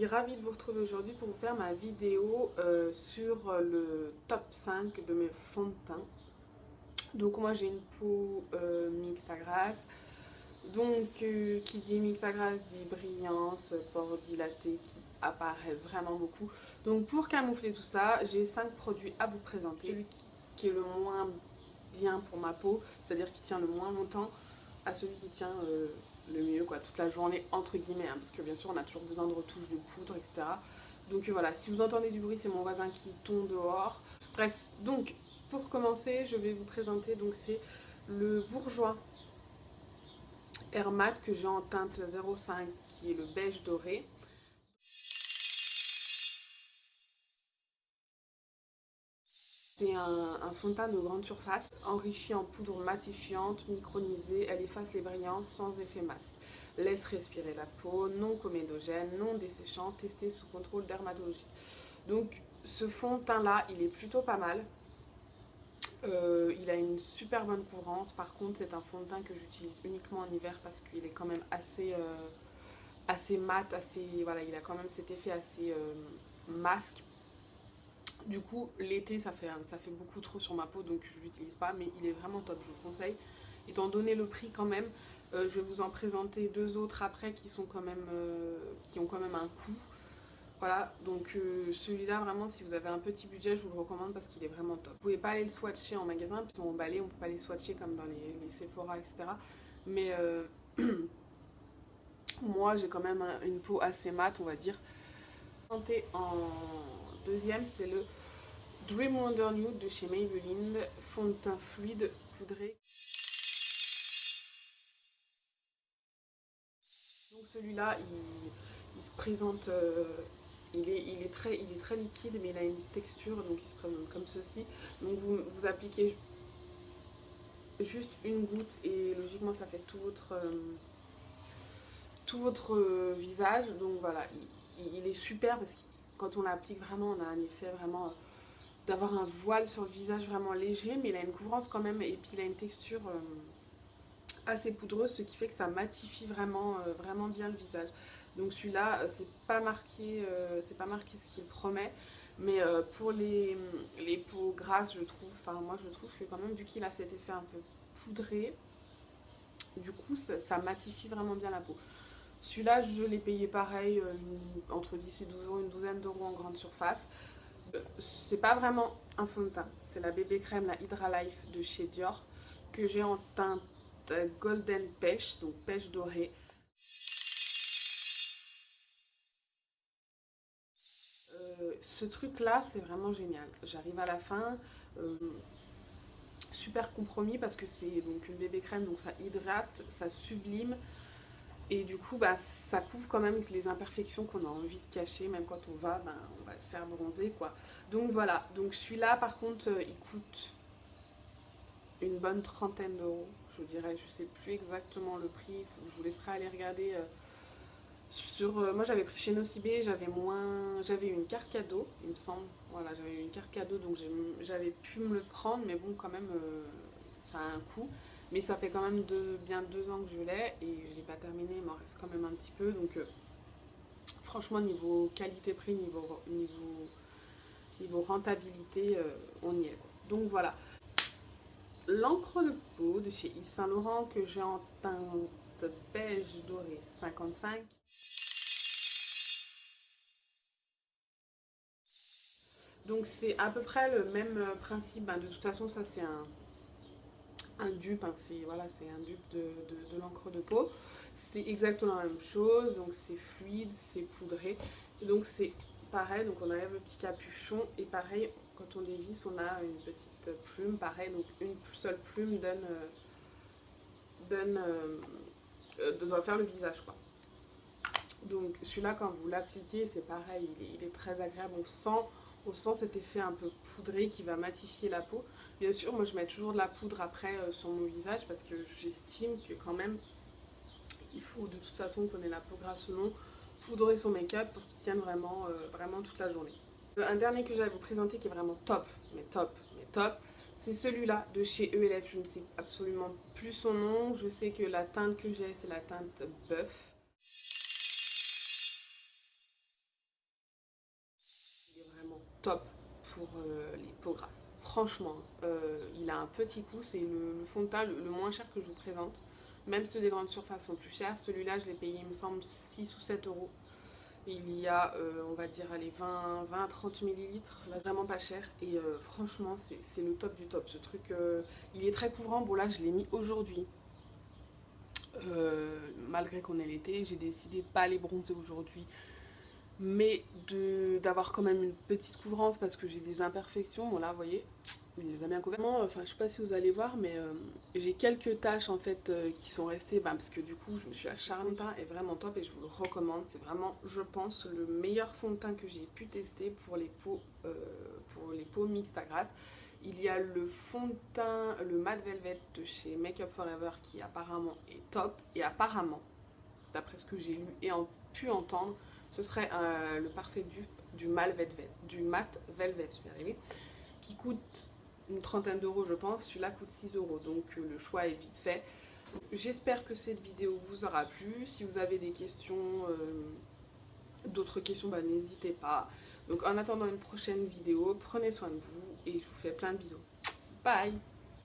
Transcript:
ravie de vous retrouver aujourd'hui pour vous faire ma vidéo sur le top 5 de mes fonds de teint. Donc moi j'ai une peau mixte à grasse. Donc qui dit mixte à grasse dit brillance, pores dilatés qui apparaissent vraiment beaucoup. Donc pour camoufler tout ça, j'ai 5 produits à vous présenter. Qui est le moins bien pour ma peau, c'est-à-dire qui tient le moins longtemps, à celui qui tient le mieux, quoi, toute la journée, entre guillemets, hein, parce que bien sûr on a toujours besoin de retouches, de poudre, etc. Donc voilà, si vous entendez du bruit, c'est mon voisin qui tombe dehors. Bref, donc pour commencer, je vais vous présenter, donc c'est le Bourjois Air Matte que j'ai en teinte 05, qui est le beige doré. C'est un fond de teint de grande surface, enrichi en poudre matifiante, micronisée, elle efface les brillances sans effet masque. Laisse respirer la peau, non comédogène, non desséchant, testé sous contrôle dermatologique. Donc ce fond de teint là, il est plutôt pas mal. Il a une super bonne couvrance, par contre c'est un fond de teint que j'utilise uniquement en hiver parce qu'il est quand même assez mat, voilà, il a quand même cet effet assez masque. Du coup, l'été, ça fait beaucoup trop sur ma peau, donc je ne l'utilise pas, mais il est vraiment top, je vous le conseille. Étant donné le prix quand même, je vais vous en présenter deux autres après qui sont quand même, qui ont quand même un coût. Voilà, donc celui-là, vraiment, si vous avez un petit budget, je vous le recommande parce qu'il est vraiment top. Vous pouvez pas aller le swatcher en magasin, puis ils sont emballés, on peut pas les swatcher comme dans les Sephora, etc. Mais moi, j'ai quand même une peau assez mate, on va dire. En deuxième, c'est le Dream Wonder Nude de chez Maybelline, fond de teint fluide poudré. Donc celui-là, il se présente, il est très liquide, mais il a une texture, donc il se présente comme ceci. Donc vous appliquez juste une goutte et logiquement ça fait tout votre visage. Donc voilà, il est super parce que quand on l'applique vraiment, on a un effet vraiment d'avoir un voile sur le visage vraiment léger, mais il a une couvrance quand même et puis il a une texture assez poudreuse, ce qui fait que ça matifie vraiment bien le visage. Donc celui-là, c'est pas marqué ce qu'il promet, mais pour les peaux grasses, je trouve, enfin moi je trouve que quand même, vu qu'il a cet effet un peu poudré, du coup ça matifie vraiment bien la peau. Celui-là, je l'ai payé pareil, entre 10 et 12 euros, une douzaine d'euros en grande surface. C'est pas vraiment un fond de teint, c'est la bébé crème, la Hydra Life de chez Dior, que j'ai en teinte Golden Pêche, donc pêche dorée. Ce truc là, c'est vraiment génial. J'arrive à la fin, euh, super compromis parce que c'est donc une bébé crème, donc ça hydrate, ça sublime. Et du coup, bah, ça couvre quand même les imperfections qu'on a envie de cacher, même quand on va se faire bronzer, quoi. Donc voilà, donc celui-là, par contre, il coûte une bonne trentaine d'euros, je dirais. Je sais plus exactement le prix, je vous laisserai aller regarder. Moi, j'avais pris chez Nocibé, j'avais eu une carte cadeau, il me semble. Voilà, j'avais eu une carte cadeau, donc j'avais pu me le prendre, mais bon, quand même, ça a un coût. Mais ça fait quand même bien 2 ans que je l'ai et je l'ai pas terminé, il m'en reste quand même un petit peu. Donc franchement, niveau qualité-prix, niveau rentabilité, on y est, quoi. Donc voilà. L'encre de peau de chez Yves Saint Laurent que j'ai en teinte beige doré 55. Donc c'est à peu près le même principe. Ben, de toute façon, ça c'est un dupe, hein. Voilà, c'est un dupe de l'encre de peau. C'est exactement la même chose, donc c'est fluide, c'est poudré. Et donc c'est pareil, donc on enlève le petit capuchon et pareil, quand on dévisse, on a une petite plume, pareil, donc une seule plume doit faire le visage, quoi. Donc celui-là, quand vous l'appliquez, c'est pareil, il est très agréable. On sent cet effet un peu poudré qui va matifier la peau. Bien sûr, moi je mets toujours de la poudre après sur mon visage parce que j'estime que quand même, il faut de toute façon qu'on ait la peau grasse ou non, poudrer son make-up pour qu'il tienne vraiment toute la journée. Un dernier que j'allais vous présenter qui est vraiment top, mais top, c'est celui-là de chez ELF. Je ne sais absolument plus son nom. Je sais que la teinte que j'ai, c'est la teinte Bœuf. top pour les peaux grasses. Franchement, il a un petit coût, c'est le fond de teint le moins cher que je vous présente. Même ceux des grandes surfaces sont plus chers. Celui-là, je l'ai payé, il me semble, 6 ou 7 euros. Il y a, on va dire, allez, 20 à 30 millilitres, là, vraiment pas cher. Et franchement, c'est le top du top. Ce truc, il est très couvrant. Bon, là, je l'ai mis aujourd'hui. Malgré qu'on ait l'été, j'ai décidé de pas aller bronzer aujourd'hui, mais d'avoir quand même une petite couvrance parce que j'ai des imperfections. Bon là, vous voyez, il les a bien couverts. Enfin, je sais pas si vous allez voir, mais j'ai quelques taches en fait qui sont restées, parce que du coup, je me suis acharnée. Le fond de teint est vraiment top et je vous le recommande. C'est vraiment, je pense, le meilleur fond de teint que j'ai pu tester pour les peaux mixtes à grasse. Il y a le fond de teint, le Matte Velvet de chez Make Up Forever qui apparemment est top. Et apparemment, d'après ce que j'ai lu et pu entendre, ce serait le parfait dupe du Matte Velvet, je vais arriver, qui coûte une trentaine d'euros je pense. Celui-là coûte 6 euros, donc le choix est vite fait. J'espère que cette vidéo vous aura plu. Si vous avez des questions, d'autres questions, n'hésitez pas. Donc en attendant une prochaine vidéo, prenez soin de vous et je vous fais plein de bisous. Bye!